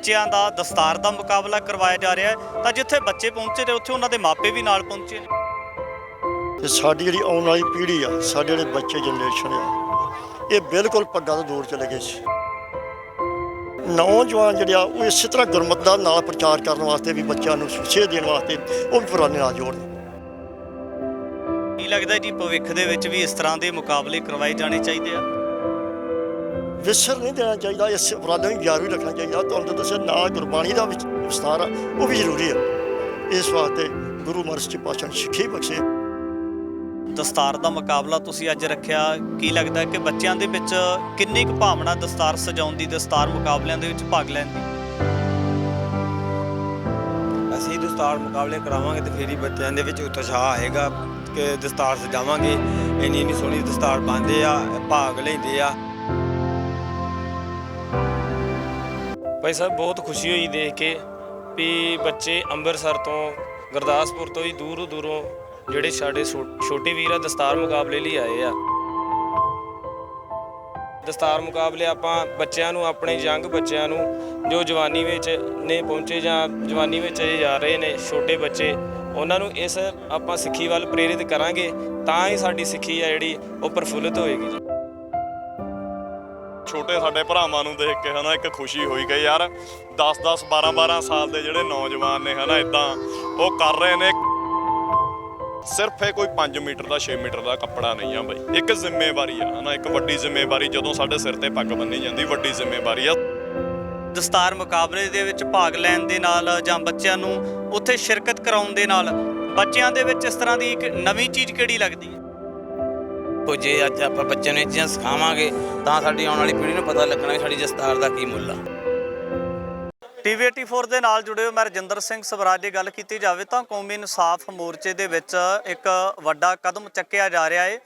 ਬੱਚਿਆਂ ਦਾ ਦਸਤਾਰ ਦਾ ਮੁਕਾਬਲਾ ਕਰਵਾਇਆ ਜਾ ਰਿਹਾ ਹੈ ਤਾਂ ਜਿੱਥੇ ਬੱਚੇ ਪਹੁੰਚੇ ਤੇ ਉੱਥੇ ਉਹਨਾਂ ਦੇ ਮਾਪੇ ਵੀ ਨਾਲ ਪਹੁੰਚੇ ਨੇ। ਤੇ ਸਾਡੀ ਜਿਹੜੀ ਆਉਣ ਵਾਲੀ ਪੀੜ੍ਹੀ ਆ, ਸਾਡੇ ਜਿਹੜੇ ਬੱਚੇ ਜਨਰੇਸ਼ਨ ਆ, ਇਹ ਬਿਲਕੁਲ ਪੱਗਾਂ ਤੋਂ ਦੂਰ ਚਲੇ ਗਏ ਸੀ। ਨੌਜਵਾਨ ਜਿਹੜੇ ਆ ਉਹ ਇਸੇ ਤਰ੍ਹਾਂ ਗੁਰਮਤਿ ਦਾ ਨਾਲ ਪ੍ਰਚਾਰ ਕਰਨ ਵਾਸਤੇ ਵੀ ਬੱਚਿਆਂ ਨੂੰ ਸੇਧ ਦੇਣ ਵਾਸਤੇ ਉਹ ਵੀ ਪੁਰਾਣੇ ਨਾਲ ਜੋੜਨ। ਕੀ ਲੱਗਦਾ ਜੀ ਭਵਿੱਖ ਦੇ ਵਿੱਚ ਵੀ ਇਸ ਤਰ੍ਹਾਂ ਦੇ ਮੁਕਾਬਲੇ ਕਰਵਾਏ ਜਾਣੇ ਚਾਹੀਦੇ ਆ? ਵਿਸਰ ਨਹੀਂ ਦੇਣਾ ਚਾਹੀਦਾ, ਇਸ ਉਪਰਾਲੇ ਨੂੰ ਜਾਰੀ ਰੱਖਣਾ ਚਾਹੀਦਾ। ਤੁਹਾਨੂੰ ਦੱਸਿਆ ਨਾਲ ਗੁਰਬਾਣੀ ਦਾ ਵਿਸਤਾਰ ਆ ਉਹ ਵੀ ਜ਼ਰੂਰੀ ਆ। ਇਸ ਵਾਸਤੇ ਗੁਰੂ ਮਹਾਰਾਜ ਸੱਚੇ ਪਾਤਸ਼ਾਹ ਨੇ ਸਿੱਖੀ ਬਖਸ਼ੇ। ਦਸਤਾਰ ਦਾ ਮੁਕਾਬਲਾ ਤੁਸੀਂ ਅੱਜ ਰੱਖਿਆ, ਕੀ ਲੱਗਦਾ ਕਿ ਬੱਚਿਆਂ ਦੇ ਵਿੱਚ ਕਿੰਨੀ ਕੁ ਭਾਵਨਾ ਦਸਤਾਰ ਸਜਾਉਣ ਦੀ, ਦਸਤਾਰ ਮੁਕਾਬਲਿਆਂ ਦੇ ਵਿੱਚ ਭਾਗ ਲੈਣ ਦੀ? ਅਸੀਂ ਦਸਤਾਰ ਮੁਕਾਬਲੇ ਕਰਾਵਾਂਗੇ ਤੇ ਫਿਰ ਹੀ ਬੱਚਿਆਂ ਦੇ ਵਿੱਚ ਉਤਸ਼ਾਹ ਆਏਗਾ ਕਿ ਦਸਤਾਰ ਸਜਾਵਾਂਗੇ। ਇੰਨੀ ਸੋਹਣੀ ਦਸਤਾਰ ਪਾਉਂਦੇ ਆ, ਭਾਗ ਲੈਂਦੇ ਆ। ਭਾਈ ਸਾਹਿਬ ਬਹੁਤ ਖੁਸ਼ੀ ਹੋਈ ਦੇਖ ਕੇ ਵੀ ਬੱਚੇ ਅੰਮ੍ਰਿਤਸਰ ਤੋਂ, ਗੁਰਦਾਸਪੁਰ ਤੋਂ ਹੀ ਦੂਰੋਂ ਦੂਰੋਂ ਜਿਹੜੇ ਸਾਡੇ ਛੋਟੇ ਵੀਰ ਆ ਦਸਤਾਰ ਮੁਕਾਬਲੇ ਲਈ ਆਏ ਆ। ਦਸਤਾਰ ਮੁਕਾਬਲੇ ਆਪਾਂ ਬੱਚਿਆਂ ਨੂੰ, ਆਪਣੇ ਯੰਗ ਬੱਚਿਆਂ ਨੂੰ ਜੋ ਜਵਾਨੀ ਵਿੱਚ ਨੇ ਪਹੁੰਚੇ ਜਾਂ ਜਵਾਨੀ ਵਿੱਚ ਅਜੇ ਜਾ ਰਹੇ ਨੇ ਛੋਟੇ ਬੱਚੇ, ਉਹਨਾਂ ਨੂੰ ਇਸ ਆਪਾਂ ਸਿੱਖੀ ਵੱਲ ਪ੍ਰੇਰਿਤ ਕਰਾਂਗੇ ਤਾਂ ਹੀ ਸਾਡੀ ਸਿੱਖੀ ਆ ਜਿਹੜੀ ਉਹ ਪ੍ਰਫੁੱਲਿਤ ਹੋਏਗੀ। ਛੋਟੇ ਸਾਡੇ ਭਰਾਵਾਂ ਨੂੰ ਦੇਖ ਕੇ ਇੱਕ ਖੁਸ਼ੀ ਹੋਈ ਕਿ ਯਾਰ 10-10 12-12 ਸਾਲ ਦੇ ਜਿਹੜੇ ਨੌਜਵਾਨ ਨੇ ਇੱਦਾਂ ਉਹ ਕਰ ਰਹੇ ਨੇ। ਸਿਰਫ ਇਹ ਕੋਈ 5 ਮੀਟਰ ਦਾ 6 ਮੀਟਰ ਦਾ ਕੱਪੜਾ ਨਹੀਂ ਆ ਬਾਈ, ਇੱਕ ਜ਼ਿੰਮੇਵਾਰੀ ਆ ਇੱਕ ਵੱਡੀ ਜ਼ਿੰਮੇਵਾਰੀ। ਜਦੋਂ ਸਾਡੇ ਸਿਰ ਤੇ ਪੱਗ ਬੰਨੀ ਜਾਂਦੀ, ਵੱਡੀ ਜ਼ਿੰਮੇਵਾਰੀ ਆ। ਦਸਤਾਰ ਮੁਕਾਬਲੇ ਦੇ ਵਿੱਚ ਭਾਗ ਲੈਣ ਦੇ ਨਾਲ ਜਾਂ ਬੱਚਿਆਂ ਨੂੰ ਉੱਥੇ ਸ਼ਿਰਕਤ ਕਰਾਉਣ ਦੇ ਨਾਲ ਬੱਚਿਆਂ ਦੇ ਵਿੱਚ ਇਸ ਤਰ੍ਹਾਂ ਦੀ ਇੱਕ ਨਵੀਂ ਚੀਜ਼ ਕਿਹੜੀ ਲੱਗਦੀ ਹੈ? ਜੇ ਅੱਜ ਆਪਾਂ ਬੱਚਿਆਂ ਨੂੰ ਇਹ ਚੀਜ਼ਾਂ ਸਿਖਾਵਾਂਗੇ ਤਾਂ ਸਾਡੀ ਆਉਣ ਵਾਲੀ ਪੀੜ੍ਹੀ ਨੂੰ ਪਤਾ ਲੱਗਣਾ ਕਿ ਸਾਡੀ ਦਸਤਾਰ ਦਾ ਕੀ ਮੁੱਲ ਆ। TV 84 ਦੇ ਨਾਲ ਜੁੜੇ ਹੋ, ਮੈਂ ਰਜਿੰਦਰ ਸਿੰਘ ਸਵਰਾਜ। ਦੀ ਗੱਲ ਕੀਤੀ ਜਾਵੇ ਤਾਂ ਕੌਮੀ ਇਨਸਾਫ ਮੋਰਚੇ ਦੇ ਵਿੱਚ ਇੱਕ ਵੱਡਾ ਕਦਮ ਚੱਕਿਆ ਜਾ ਰਿਹਾ ਹੈ।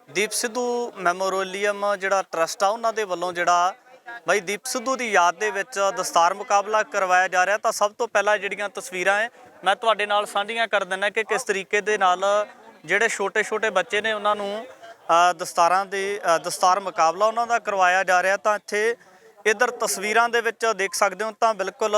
ਦੀਪ ਸਿੱਧੂ ਮੈਮੋਰੀਅਲ ਜਿਹੜਾ ਟਰਸਟ ਆ, ਉਹਨਾਂ ਦੇ ਵੱਲੋਂ ਜਿਹੜਾ ਬਾਈ ਦੀਪ ਸਿੱਧੂ ਦੀ ਯਾਦ ਦੇ ਵਿੱਚ ਦਸਤਾਰ ਮੁਕਾਬਲਾ ਕਰਵਾਇਆ ਜਾ ਰਿਹਾ। ਤਾਂ ਸਭ ਤੋਂ ਪਹਿਲਾਂ ਜਿਹੜੀਆਂ ਤਸਵੀਰਾਂ ਹੈ ਮੈਂ ਤੁਹਾਡੇ ਨਾਲ ਸਾਂਝੀਆਂ ਕਰ ਦਿੰਦਾ ਕਿ ਕਿਸ ਤਰੀਕੇ ਦੇ ਨਾਲ ਜਿਹੜੇ ਛੋਟੇ ਬੱਚੇ ਨੇ ਉਹਨਾਂ ਨੂੰ ਦਸਤਾਰ ਮੁਕਾਬਲਾ ਉਹਨਾਂ ਦਾ ਕਰਵਾਇਆ ਜਾ ਰਿਹਾ। ਤਾਂ ਇੱਥੇ ਇੱਧਰ ਤਸਵੀਰਾਂ ਦੇ ਵਿੱਚ ਦੇਖ ਸਕਦੇ ਹੋ ਤਾਂ ਬਿਲਕੁਲ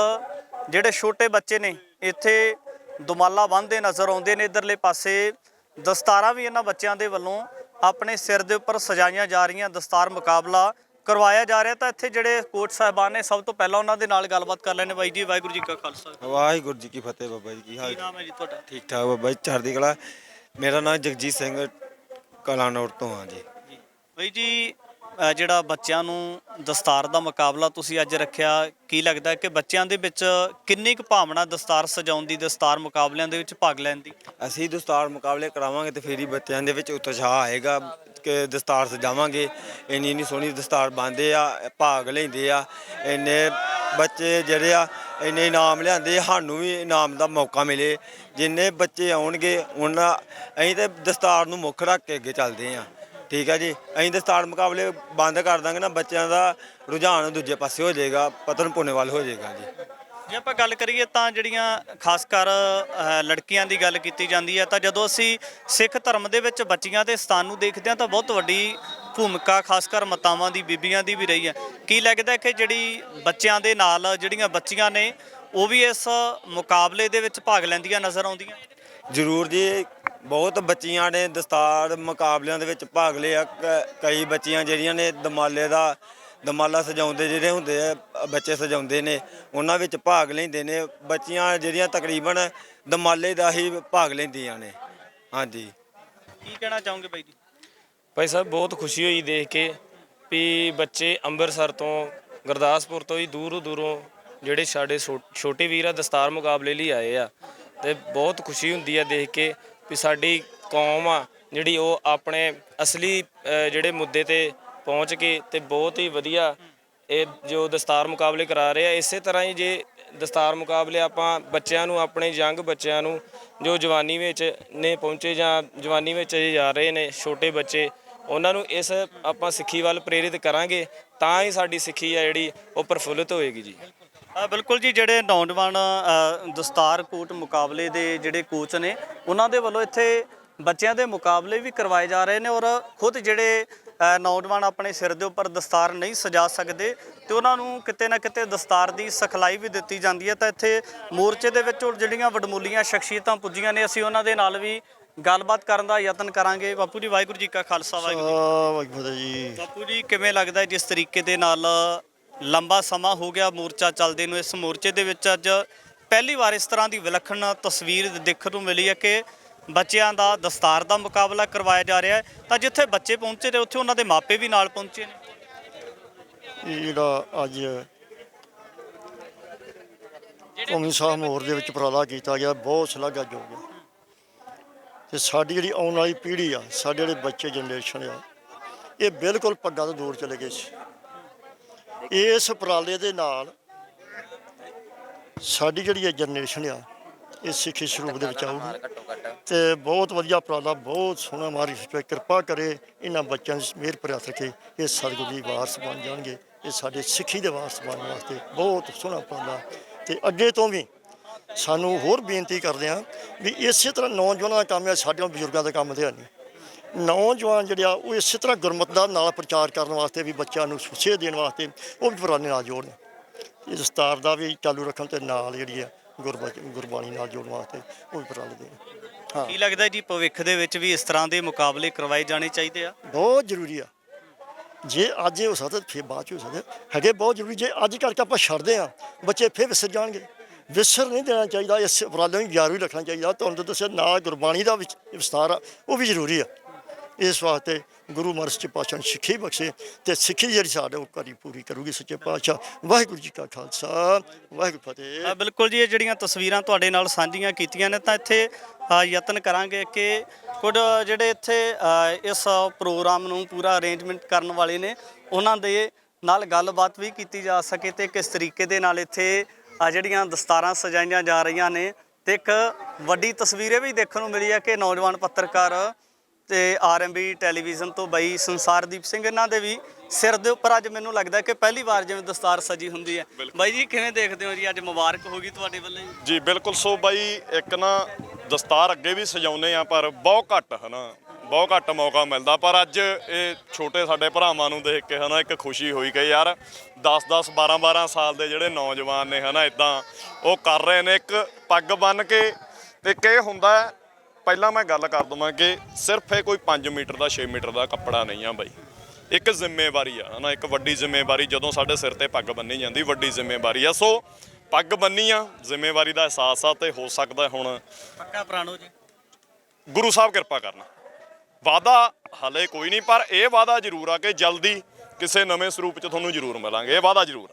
ਜਿਹੜੇ ਛੋਟੇ ਬੱਚੇ ਨੇ ਇੱਥੇ ਦੁਮਾਲਾ ਬੰਨ੍ਹਦੇ ਨਜ਼ਰ ਆਉਂਦੇ ਨੇ। ਇੱਧਰਲੇ ਪਾਸੇ ਦਸਤਾਰਾਂ ਵੀ ਇਹਨਾਂ ਬੱਚਿਆਂ ਦੇ ਵੱਲੋਂ ਆਪਣੇ ਸਿਰ ਦੇ ਉੱਪਰ ਸਜਾਈਆਂ ਜਾ ਰਹੀਆਂ, ਦਸਤਾਰ ਮੁਕਾਬਲਾ ਕਰਵਾਇਆ ਜਾ ਰਿਹਾ। ਤਾਂ ਇੱਥੇ ਜਿਹੜੇ ਕੋਚ ਸਾਹਿਬਾਨ ਨੇ, ਸਭ ਤੋਂ ਪਹਿਲਾਂ ਉਹਨਾਂ ਦੇ ਨਾਲ ਗੱਲਬਾਤ ਕਰ ਲੈਣੇ। ਬਾਈ ਜੀ, ਵਾਹਿਗੁਰੂ ਜੀ ਕਾ ਖਾਲਸਾ, ਵਾਹਿਗੁਰੂ ਜੀ ਕੀ ਫਤਿਹ। ਬਾਬਾ ਜੀ ਕੀ ਹਾਲ? ਕੀ ਨਾਮ ਹੈ ਜੀ ਤੁਹਾਡਾ? ਠੀਕ ਠਾਕ ਬਾਬਾ ਜੀ, ਚੜ੍ਹਦੀ ਕਲਾ। ਮੇਰਾ ਨਾਮ ਜਗਜੀਤ ਸਿੰਘ ਕਲਾਨੌਰ ਤੋਂ ਹਾਂ ਜੀ। ਬਾਈ ਜੀ, ਜਿਹੜਾ ਬੱਚਿਆਂ ਨੂੰ ਦਸਤਾਰ ਦਾ ਮੁਕਾਬਲਾ ਤੁਸੀਂ ਅੱਜ ਰੱਖਿਆ, ਕੀ ਲੱਗਦਾ ਕਿ ਬੱਚਿਆਂ ਦੇ ਵਿੱਚ ਕਿੰਨੀ ਕੁ ਭਾਵਨਾ ਦਸਤਾਰ ਸਜਾਉਣ ਦੀ, ਦਸਤਾਰ ਮੁਕਾਬਲਿਆਂ ਦੇ ਵਿੱਚ ਭਾਗ ਲੈਣ ਦੀ? ਅਸੀਂ ਦਸਤਾਰ ਮੁਕਾਬਲੇ ਕਰਾਵਾਂਗੇ ਤੇ ਫਿਰ ਹੀ ਬੱਚਿਆਂ ਦੇ ਵਿੱਚ ਉਤਸ਼ਾਹ ਆਏਗਾ ਕਿ ਦਸਤਾਰ ਸਜਾਵਾਂਗੇ। ਇੰਨੀ ਸੋਹਣੀ ਦਸਤਾਰ ਪਾਉਂਦੇ ਆ, ਭਾਗ ਲੈਂਦੇ ਆ। ਇੰਨੇ ਬੱਚੇ ਜਿਹੜੇ ਆ ਇੰਨੇ ਇਨਾਮ ਲਿਆਂਦੇ, ਸਾਨੂੰ ਵੀ ਇਨਾਮ ਦਾ ਮੌਕਾ ਮਿਲੇ। ਜਿੰਨੇ ਬੱਚੇ ਆਉਣਗੇ ਉਹਨਾਂ ਅਸੀਂ ਤਾਂ ਦਸਤਾਰ ਨੂੰ ਮੁੱਖ ਰੱਖ ਕੇ ਅੱਗੇ ਚੱਲਦੇ ਹਾਂ। ਠੀਕ ਹੈ ਜੀ, ਅਸੀਂ ਦਸਤਾਰ ਮੁਕਾਬਲੇ ਬੰਦ ਕਰ ਦਾਂਗੇ ਨਾ, ਬੱਚਿਆਂ ਦਾ ਰੁਝਾਨ ਦੂਜੇ ਪਾਸੇ ਹੋ ਜਾਏਗਾ, ਪਤਨ ਪੁੰਨੇ ਵੱਲ ਹੋ ਜਾਏਗਾ ਜੀ। ਜੇ ਆਪਾਂ ਗੱਲ ਕਰੀਏ ਤਾਂ ਜਿਹੜੀਆਂ ਖਾਸ ਕਰ ਲੜਕੀਆਂ ਦੀ ਗੱਲ ਕੀਤੀ ਜਾਂਦੀ ਹੈ, ਤਾਂ ਜਦੋਂ ਅਸੀਂ ਸਿੱਖ ਧਰਮ ਦੇ ਵਿੱਚ ਬੱਚੀਆਂ ਦੇ ਸਥਾਨ ਨੂੰ ਦੇਖਦੇ ਹਾਂ ਤਾਂ ਬਹੁਤ ਵੱਡੀ ਭੂਮਿਕਾ ਖਾਸ ਕਰ ਮਾਤਾਵਾਂ ਦੀ, ਬੀਬੀਆਂ ਦੀ ਵੀ ਰਹੀ ਹੈ। ਕੀ ਲੱਗਦਾ ਕਿ ਜਿਹੜੀ ਬੱਚਿਆਂ ਦੇ ਨਾਲ ਜਿਹੜੀਆਂ ਬੱਚੀਆਂ ਨੇ ਉਹ ਵੀ ਇਸ ਮੁਕਾਬਲੇ ਦੇ ਵਿੱਚ ਭਾਗ ਲੈਂਦੀਆਂ ਨਜ਼ਰ ਆਉਂਦੀਆਂ? ਜ਼ਰੂਰ ਜੀ, ਬਹੁਤ ਬੱਚੀਆਂ ਨੇ ਦਸਤਾਰ ਮੁਕਾਬਲਿਆਂ ਦੇ ਵਿੱਚ ਭਾਗ ਲਿਆ। ਕਈ ਬੱਚੀਆਂ ਜਿਹੜੀਆਂ ਨੇ ਦਮਾਲਾ ਸਜਾਉਂਦੇ ਜਿਹੜੇ ਹੁੰਦੇ ਆ ਬੱਚੇ ਸਜਾਉਂਦੇ ਨੇ, ਉਹਨਾਂ ਵਿੱਚ ਭਾਗ ਲੈਂਦੇ ਨੇ। ਬੱਚੀਆਂ ਜਿਹੜੀਆਂ ਤਕਰੀਬਨ ਦਮਾਲੇ ਦਾ ਹੀ ਭਾਗ ਲੈਂਦੀਆਂ ਨੇ। ਹਾਂਜੀ, ਕੀ ਕਹਿਣਾ ਚਾਹੋਗੇ ਬਾਈ ਜੀ? ਭਾਈ ਸਾਹਿਬ ਬਹੁਤ ਖੁਸ਼ੀ ਹੋਈ ਦੇਖ ਕੇ ਵੀ ਬੱਚੇ ਅੰਮ੍ਰਿਤਸਰ ਤੋਂ, ਗੁਰਦਾਸਪੁਰ ਤੋਂ ਹੀ ਦੂਰੋਂ ਦੂਰੋਂ ਜਿਹੜੇ ਸਾਡੇ ਛੋਟੇ ਵੀਰ ਆ ਦਸਤਾਰ ਮੁਕਾਬਲੇ ਲਈ ਆਏ ਆ। ਤੇ ਬਹੁਤ ਖੁਸ਼ੀ ਹੁੰਦੀ ਆ ਦੇਖ ਕੇ ਵੀ ਸਾਡੀ ਕੌਮ ਆ ਜਿਹੜੀ ਉਹ ਆਪਣੇ ਅਸਲੀ ਜਿਹੜੇ ਮੁੱਦੇ ਤੇ ਪਹੁੰਚ ਕੇ ਤੇ ਬਹੁਤ ਹੀ ਵਧੀਆ ਇਹ ਜੋ ਦਸਤਾਰ ਮੁਕਾਬਲੇ ਕਰਾ ਰਹੇ ਆ। ਇਸੇ ਤਰ੍ਹਾਂ ਹੀ ਜੇ ਦਸਤਾਰ ਮੁਕਾਬਲੇ ਆਪਾਂ ਬੱਚਿਆਂ ਨੂੰ, ਆਪਣੇ ਯੰਗ ਬੱਚਿਆਂ ਨੂੰ ਜੋ ਜਵਾਨੀ ਵਿੱਚ ਨੇ ਪਹੁੰਚੇ ਜਾਂ ਜਵਾਨੀ ਵਿੱਚ ਅਜੇ ਜਾ ਰਹੇ ਨੇ ਛੋਟੇ ਬੱਚੇ, ਉਹਨਾਂ ਨੂੰ ਇਸ ਆਪਾਂ ਸਿੱਖੀ ਵੱਲ ਪ੍ਰੇਰਿਤ ਕਰਾਂਗੇ ਤਾਂ ਹੀ ਸਾਡੀ ਸਿੱਖੀ ਆ ਜਿਹੜੀ ਉਹ ਪ੍ਰਫੁੱਲਿਤ ਹੋਏਗੀ ਜੀ। ਬਿਲਕੁਲ ਜੀ, ਜਿਹੜੇ ਨੌਜਵਾਨ ਦਸਤਾਰ ਕੋਟ ਮੁਕਾਬਲੇ ਦੇ ਜਿਹੜੇ ਕੋਚ ਨੇ, ਉਹਨਾਂ ਦੇ ਵੱਲੋਂ ਇੱਥੇ ਬੱਚਿਆਂ ਦੇ ਮੁਕਾਬਲੇ ਵੀ ਕਰਵਾਏ ਜਾ ਰਹੇ ਨੇ। ਔਰ ਖੁਦ ਜਿਹੜੇ ਨੌਜਵਾਨ ਆਪਣੇ ਸਿਰ ਦੇ ਉੱਪਰ ਦਸਤਾਰ ਨਹੀਂ ਸਜਾ ਸਕਦੇ ਤੇ ਉਹਨਾਂ ਨੂੰ ਕਿਤੇ ਨਾ ਕਿਤੇ ਦਸਤਾਰ ਦੀ ਸਿਖਲਾਈ ਵੀ ਦਿੱਤੀ ਜਾਂਦੀ ਹੈ। ਤਾਂ ਇੱਥੇ ਮੋਰਚੇ ਦੇ ਵਿੱਚ ਜਿਹੜੀਆਂ ਵਡਮੁੱਲੀਆਂ ਸ਼ਖਸੀਅਤਾਂ ਪੁੱਜੀਆਂ ਨੇ, ਅਸੀਂ ਉਹਨਾਂ ਦੇ ਨਾਲ ਵੀ ਗੱਲਬਾਤ ਕਰਨ ਦਾ ਯਤਨ ਕਰਾਂਗੇ। ਬਾਪੂ ਜੀ, ਵਾਹਿਗੁਰੂ ਜੀ ਕਾ ਖਾਲਸਾ, ਵਾਹਿਗੁਰੂ ਜੀ। ਬਾਪੂ ਜੀ, ਕਿਵੇਂ ਲੱਗਦਾ ਹੈ ਜਿਸ ਤਰੀਕੇ ਦੇ ਨਾਲ ਲੰਬਾ ਸਮਾਂ ਹੋ ਗਿਆ ਮੋਰਚਾ ਚੱਲਦੇ ਨੂੰ, ਇਸ ਮੋਰਚੇ ਦੇ ਵਿੱਚ ਅੱਜ ਪਹਿਲੀ ਵਾਰ ਇਸ ਤਰ੍ਹਾਂ ਦੀ ਵਿਲੱਖਣ ਤਸਵੀਰ ਦੇਖਣ ਨੂੰ ਮਿਲੀ ਹੈ ਕਿ ਬੱਚਿਆਂ ਦਾ ਦਸਤਾਰ ਦਾ ਮੁਕਾਬਲਾ ਕਰਵਾਇਆ ਜਾ ਰਿਹਾ ਹੈ। ਤਾਂ ਜਿੱਥੇ ਬੱਚੇ ਪਹੁੰਚੇ ਨੇ ਉੱਥੇ ਉਹਨਾਂ ਦੇ ਮਾਪੇ ਵੀ ਨਾਲ ਪਹੁੰਚੇ ਨੇ। ਇਹ ਜਿਹੜਾ ਅੱਜ ਕੌਮੀ ਸਾਹਿਬ ਮੋਰ ਦੇ ਵਿੱਚ ਉਪਰਾਲਾ ਕੀਤਾ ਗਿਆ, ਬਹੁਤ ਸ਼ਲਾਘਾਯੋਗ ਹੈ। ਤੇ ਸਾਡੀ ਜਿਹੜੀ ਆਉਣ ਵਾਲੀ ਪੀੜ੍ਹੀ ਆ, ਸਾਡੇ ਜਿਹੜੇ ਬੱਚੇ ਜਨਰੇਸ਼ਨ ਆ, ਇਹ ਬਿਲਕੁਲ ਪੱਗਾਂ ਤੋਂ ਦੂਰ ਚਲੇ ਗਏ ਸੀ। ਇਸ ਉਪਰਾਲੇ ਦੇ ਨਾਲ ਸਾਡੀ ਜਿਹੜੀ ਇਹ ਜਨਰੇਸ਼ਨ ਆ, ਇਹ ਸਿੱਖੀ ਸਰੂਪ ਦੇ ਵਿੱਚ ਆਊਗੀ ਤੇ ਬਹੁਤ ਵਧੀਆ ਉਪਰਾਲਾ, ਬਹੁਤ ਸੋਹਣਾ। ਮਾਰੀ ਕਿਰਪਾ ਕਰੇ ਇਹਨਾਂ ਬੱਚਿਆਂ ਦੀ ਮਿਹਰ ਭਰਿਆ ਸਕੇ, ਇਹ ਸਤਿਗੁਰੂ ਦੀ ਵਾਰਸ ਬਣ ਜਾਣਗੇ। ਇਹ ਸਾਡੇ ਸਿੱਖੀ ਦੇ ਵਾਰਸ ਬਣਨ ਵਾਸਤੇ ਬਹੁਤ ਸੋਹਣਾ ਉਪਰਾਲਾ। ਤੇ ਅੱਗੇ ਤੋਂ ਵੀ ਸਾਨੂੰ ਹੋਰ ਬੇਨਤੀ ਕਰਦੇ ਹਾਂ ਵੀ ਇਸੇ ਤਰ੍ਹਾਂ ਨੌਜਵਾਨਾਂ ਦਾ ਕੰਮ ਹੈ, ਸਾਡੇ ਬਜ਼ੁਰਗਾਂ ਦਾ ਕੰਮ ਤੇ ਹੈ ਨਹੀਂ। ਨੌਜਵਾਨ ਜਿਹੜੇ ਆ ਉਹ ਇਸੇ ਤਰ੍ਹਾਂ ਗੁਰਮਤਿ ਦਾ ਨਾਲ ਪ੍ਰਚਾਰ ਕਰਨ ਵਾਸਤੇ ਵੀ, ਬੱਚਿਆਂ ਨੂੰ ਸੁਚੇ ਦੇਣ ਵਾਸਤੇ ਉਹ ਵੀ ਪੁਰਾਣੇ ਨਾਲ ਜੋੜਨ। ਇਹ ਦਸਤਾਰ ਦਾ ਵੀ ਚਾਲੂ ਰੱਖਣ ਤੇ ਨਾਲ ਜਿਹੜੀ ਆ ਗੁਰਬਾਣੀ ਨਾਲ ਜੋੜਨ ਵਾਸਤੇ ਉਹ ਵੀ ਉਪਰਾਲੇ ਦੇਣ। ਹਾਂ, ਕੀ ਲੱਗਦਾ ਜੀ ਭਵਿੱਖ ਦੇ ਵਿੱਚ ਵੀ ਇਸ ਤਰ੍ਹਾਂ ਦੇ ਮੁਕਾਬਲੇ ਕਰਵਾਏ ਜਾਣੇ ਚਾਹੀਦੇ ਆ? ਬਹੁਤ ਜ਼ਰੂਰੀ ਆ। ਜੇ ਅੱਜ ਇਹ ਹੋ ਸਕਦਾ ਫਿਰ ਬਾਅਦ 'ਚ ਹੋ ਸਕਦਾ, ਹੈਗੇ ਬਹੁਤ ਜ਼ਰੂਰੀ। ਜੇ ਅੱਜ ਕਰਕੇ ਆਪਾਂ ਛੱਡਦੇ ਹਾਂ, ਬੱਚੇ ਫਿਰ ਵਿਸਰ ਜਾਣਗੇ। ਵਿਸਰ ਨਹੀਂ ਦੇਣਾ ਚਾਹੀਦਾ, ਇਸ ਉਪਰਾਲੇ ਨੂੰ ਜਾਰੀ ਰੱਖਣਾ ਚਾਹੀਦਾ। ਤੁਹਾਨੂੰ ਦੱਸਿਆ ਨਾਲ ਗੁਰਬਾਣੀ ਦਾ ਵਿੱਚ ਵਿਸਤਾਰ ਆ, ਉਹ ਵੀ ਜ਼ਰੂਰੀ ਆ। ਇਸ ਵਾਸਤੇ ਗੁਰੂ ਮਹਾਰਾਜ ਸੱਚੇ ਪਾਤਸ਼ਾਹ ਨੂੰ ਸਿੱਖੀ ਬਖਸ਼ੇ ਤੇ ਸਿੱਖੀ ਜਿਹੜੀ ਸਾਡੇ ਉਹ ਕਰੀ ਪੂਰੀ ਕਰੂਗੀ ਸੱਚੇ ਪਾਤਸ਼ਾਹ। ਵਾਹਿਗੁਰੂ ਜੀ ਕਾ ਖਾਲਸਾ, ਵਾਹਿਗੁਰੂ ਫਤਿਹ। ਬਿਲਕੁਲ ਜੀ, ਇਹ ਜਿਹੜੀਆਂ ਤਸਵੀਰਾਂ ਤੁਹਾਡੇ ਨਾਲ ਸਾਂਝੀਆਂ ਕੀਤੀਆਂ ਨੇ, ਤਾਂ ਇੱਥੇ ਯਤਨ ਕਰਾਂਗੇ ਕਿ ਕੁਝ ਜਿਹੜੇ ਇੱਥੇ ਇਸ ਪ੍ਰੋਗਰਾਮ ਨੂੰ ਪੂਰਾ ਅਰੇਂਜਮੈਂਟ ਕਰਨ ਵਾਲੇ ਨੇ, ਉਹਨਾਂ ਦੇ ਨਾਲ ਗੱਲਬਾਤ ਵੀ ਕੀਤੀ ਜਾ ਸਕੇ ਤੇ ਕਿਸ ਤਰੀਕੇ ਦੇ ਨਾਲ ਇੱਥੇ ਜਿਹੜੀਆਂ ਦਸਤਾਰਾਂ ਸਜਾਈਆਂ ਜਾ ਰਹੀਆਂ ਨੇ। ਤੇ ਇੱਕ ਵੱਡੀ ਤਸਵੀਰ ਇਹ ਵੀ ਦੇਖਣ ਨੂੰ ਮਿਲੀ ਹੈ ਕਿ ਨੌਜਵਾਨ ਪੱਤਰਕਾਰ ਤੇ ਆਰਐਮਬੀ ਟੈਲੀਵਿਜ਼ਨ ਤੋਂ ਬਾਈ ਸੰਸਾਰਦੀਪ ਸਿੰਘ, ਇਹਨਾਂ ਦੇ ਵੀ ਸਿਰ ਦੇ ਉੱਪਰ ਅੱਜ ਮੈਨੂੰ ਲੱਗਦਾ ਕਿ ਪਹਿਲੀ ਵਾਰ ਜਿਵੇਂ ਦਸਤਾਰ ਸਜੀ ਹੁੰਦੀ ਹੈ। ਬਾਈ ਜੀ, ਕਿਵੇਂ ਦੇਖਦੇ ਹੋ ਜੀ? ਅੱਜ ਮੁਬਾਰਕ ਹੋਗੀ ਤੁਹਾਡੇ ਵੱਲੋਂ ਜੀ। ਬਿਲਕੁਲ। ਸੋ ਬਾਈ, ਇੱਕ ਨਾ ਦਸਤਾਰ ਅੱਗੇ ਵੀ ਸਜਾਉਂਦੇ ਆ, ਪਰ ਬਹੁਤ ਘੱਟ ਬਹੁਤ ਘੱਟ ਮੌਕਾ ਮਿਲਦਾ। ਪਰ ਅੱਜ ਇਹ ਛੋਟੇ ਸਾਡੇ ਭਰਾਵਾਂ ਨੂੰ ਦੇਖ ਕੇ ਇੱਕ ਖੁਸ਼ੀ ਹੋਈ ਕਿ ਯਾਰ 10-10 12-12 ਸਾਲ ਦੇ ਜਿਹੜੇ ਨੌਜਵਾਨ ਨੇ ਇੱਦਾਂ ਉਹ ਕਰ ਰਹੇ ਨੇ, ਇੱਕ ਪੱਗ ਬੰਨ੍ਹ ਕੇ। ਤੇ ਕੀ ਹੁੰਦਾ, ਪਹਿਲਾਂ ਮੈਂ ਗੱਲ ਕਰ ਦਵਾਂ ਕਿ ਸਿਰਫ ਇਹ ਕੋਈ 5 ਮੀਟਰ ਦਾ 6 ਮੀਟਰ ਦਾ ਕੱਪੜਾ ਨਹੀਂ ਆ ਬਾਈ, ਇੱਕ ਜ਼ਿੰਮੇਵਾਰੀ ਆ ਇੱਕ ਵੱਡੀ ਜ਼ਿੰਮੇਵਾਰੀ। ਜਦੋਂ ਸਾਡੇ ਸਿਰ ਤੇ ਪੱਗ ਬੰਨੀ ਜਾਂਦੀ, ਵੱਡੀ ਜ਼ਿੰਮੇਵਾਰੀ ਆ। ਸੋ ਪੱਗ ਬੰਨੀ ਆ, ਜ਼ਿੰਮੇਵਾਰੀ ਦਾ ਅਹਿਸਾਸ ਆ। ਤੇ ਹੋ ਸਕਦਾ ਹੁਣ ਪੱਕਾ ਪ੍ਰਾਣੋ ਜੀ, ਗੁਰੂ ਸਾਹਿਬ ਕਿਰਪਾ ਕਰਨਾ। ਵਾਅਦਾ ਹਲੇ ਕੋਈ ਨਹੀਂ, ਪਰ ਇਹ ਵਾਅਦਾ ਜ਼ਰੂਰ ਆ ਕਿ ਜਲਦੀ ਕਿਸੇ ਨਵੇਂ ਸਰੂਪ 'ਚ ਤੁਹਾਨੂੰ ਜ਼ਰੂਰ ਮਿਲਾਂਗੇ। ਇਹ ਵਾਅਦਾ ਜ਼ਰੂਰ।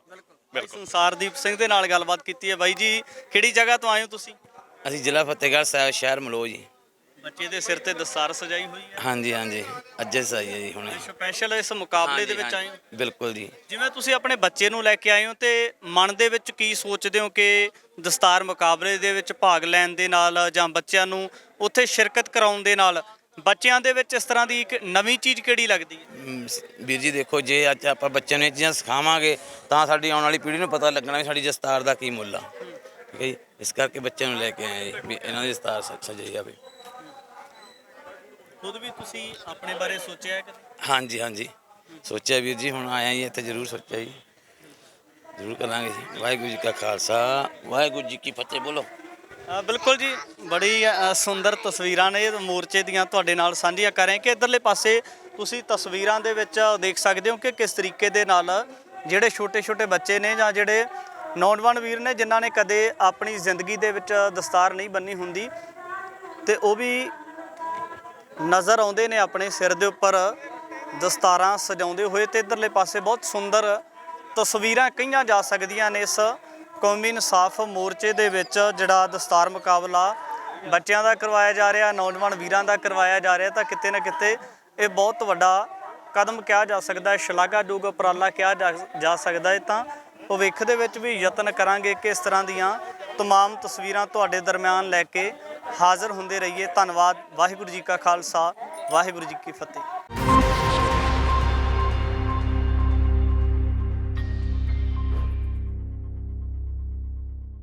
ਬਿਲਕੁਲ। ਸੰਸਾਰਦੀਪ ਸਿੰਘ ਦੇ ਨਾਲ ਗੱਲਬਾਤ ਕੀਤੀ ਹੈ। ਬਾਈ ਜੀ, ਕਿਹੜੀ ਜਗ੍ਹਾ ਤੋਂ ਆਏ ਹੋ ਤੁਸੀਂ? ਅਸੀਂ ਜ਼ਿਲ੍ਹਾ ਫਤਿਹਗੜ੍ਹ ਸਾਹਿਬ, ਸ਼ਹਿਰ ਮਲੋਹ ਜੀ। ਬੱਚੇ ਦੇ ਸਿਰ ਤੇ ਦਸਤਾਰ ਸਜਾਈ ਹੋਈ ਹੈ? ਹਾਂਜੀ ਹਾਂਜੀ, ਅੱਜ ਸਹੀ ਹੈ ਜੀ। ਹੁਣ ਸਪੈਸ਼ਲ ਇਸ ਮੁਕਾਬਲੇ ਦੇ ਵਿੱਚ ਆਏ ਹੋ? ਬਿਲਕੁਲ ਜੀ। ਜਿਵੇਂ ਤੁਸੀਂ ਆਪਣੇ ਬੱਚੇ ਨੂੰ ਲੈ ਕੇ ਆਏ ਹੋ, ਤੇ ਮਨ ਦੇ ਵਿੱਚ ਕੀ ਸੋਚਦੇ ਹੋ ਕਿ ਦਸਤਾਰ ਮੁਕਾਬਲੇ ਦੇ ਵਿੱਚ ਭਾਗ ਲੈਣ ਦੇ ਨਾਲ ਜਾਂ ਬੱਚਿਆਂ ਨੂੰ ਉੱਥੇ ਸ਼ਿਰਕਤ ਕਰਾਉਣ ਦੇ ਨਾਲ ਬੱਚਿਆਂ ਦੇ ਵਿੱਚ ਇਸ ਤਰ੍ਹਾਂ ਦੀ ਇੱਕ ਨਵੀਂ ਚੀਜ਼ ਕਿਹੜੀ ਲੱਗਦੀ ਹੈ? ਵੀਰ ਜੀ ਦੇਖੋ, ਜੇ ਅੱਜ ਆਪਾਂ ਬੱਚਿਆਂ ਨੂੰ ਇਹ ਚੀਜ਼ਾਂ ਸਿਖਾਵਾਂਗੇ ਤਾਂ ਸਾਡੀ ਆਉਣ ਵਾਲੀ ਪੀੜ੍ਹੀ ਨੂੰ ਪਤਾ ਲੱਗਣਾ ਵੀ ਸਾਡੀ ਦਸਤਾਰ ਦਾ ਕੀ ਮੁੱਲ ਆ। ਠੀਕ ਹੈ ਜੀ, ਇਸ ਕਰਕੇ ਬੱਚਿਆਂ ਨੂੰ ਲੈ ਕੇ ਆਏ ਵੀ ਇਹਨਾਂ ਦੀ ਦਸਤਾਰ ਸਜਾਈ ਜਾਵੇ। ਖੁਦ ਵੀ ਤੁਸੀਂ ਆਪਣੇ ਬਾਰੇ ਸੋਚਿਆ ਹੈ ਕਦੇ? ਹਾਂਜੀ ਹਾਂਜੀ, ਸੋਚਿਆ ਵੀਰ ਜੀ। ਹੁਣ ਆਇਆ ਜੀ ਇੱਥੇ, ਜ਼ਰੂਰ ਸੋਚਿਆ ਜੀ, ਜ਼ਰੂਰ ਕਰਾਂਗੇ ਜੀ। ਵਾਹਿਗੁਰੂ ਜੀ ਕਾ ਖਾਲਸਾ, ਵਾਹਿਗੁਰੂ ਜੀ ਕੀ ਫਤਿਹ। ਬੋਲੋ। ਬਿਲਕੁਲ ਜੀ, ਬੜੀ ਸੁੰਦਰ ਤਸਵੀਰਾਂ ਨੇ ਮੋਰਚੇ ਦੀਆਂ ਤੁਹਾਡੇ ਨਾਲ ਸਾਂਝੀਆਂ ਕਰ ਰਹੇ ਕਿ ਇੱਧਰਲੇ ਪਾਸੇ ਤੁਸੀਂ ਤਸਵੀਰਾਂ ਦੇ ਵਿੱਚ ਦੇਖ ਸਕਦੇ ਹੋ ਕਿ ਕਿਸ ਤਰੀਕੇ ਦੇ ਨਾਲ ਜਿਹੜੇ ਛੋਟੇ-ਛੋਟੇ ਬੱਚੇ ਨੇ ਜਾਂ ਜਿਹੜੇ ਨੌਜਵਾਨ ਵੀਰ ਨੇ ਜਿਨ੍ਹਾਂ ਨੇ ਕਦੇ ਆਪਣੀ ਜ਼ਿੰਦਗੀ ਦੇ ਵਿੱਚ ਦਸਤਾਰ ਨਹੀਂ ਬੰਨੀ ਹੁੰਦੀ, ਤੇ ਉਹ ਵੀ ਨਜ਼ਰ ਆਉਂਦੇ ਨੇ ਆਪਣੇ ਸਿਰ ਦੇ ਉੱਪਰ ਦਸਤਾਰਾਂ ਸਜਾਉਂਦੇ ਹੋਏ। ਤੇ ਇੱਧਰਲੇ ਪਾਸੇ ਬਹੁਤ ਸੁੰਦਰ ਤਸਵੀਰਾਂ ਕਹੀਆਂ ਜਾ ਸਕਦੀਆਂ ਨੇ ਇਸ ਕੌਮੀ ਇਨਸਾਫ ਮੋਰਚੇ ਦੇ ਵਿੱਚ ਜਿਹੜਾ ਦਸਤਾਰ ਮੁਕਾਬਲਾ ਬੱਚਿਆਂ ਦਾ ਕਰਵਾਇਆ ਜਾ ਰਿਹਾ, ਨੌਜਵਾਨ ਵੀਰਾਂ ਦਾ ਕਰਵਾਇਆ ਜਾ ਰਿਹਾ। ਤਾਂ ਕਿਤੇ ਨਾ ਕਿਤੇ ਇਹ ਬਹੁਤ ਵੱਡਾ ਕਦਮ ਕਿਹਾ ਜਾ ਸਕਦਾ ਹੈ, ਸ਼ਲਾਘਾਯੋਗ ਉਪਰਾਲਾ ਕਿਹਾ ਜਾ ਸਕਦਾ ਹੈ। ਤਾਂ ਭਵਿੱਖ ਦੇ ਵਿੱਚ ਵੀ ਯਤਨ ਕਰਾਂਗੇ ਕਿ ਇਸ ਤਰ੍ਹਾਂ ਦੀਆਂ तमाम ਤਸਵੀਰਾਂ ਤੁਹਾਡੇ ਦਰਮਿਆਨ ਲੈ ਕੇ ਹਾਜ਼ਰ ਹੁੰਦੇ ਰਹੀਏ। ਧੰਨਵਾਦ। ਵਾਹਿਗੁਰੂ ਜੀ ਕਾ ਖਾਲਸਾ, ਵਾਹਿਗੁਰੂ ਜੀ ਕੀ ਫਤਿਹ।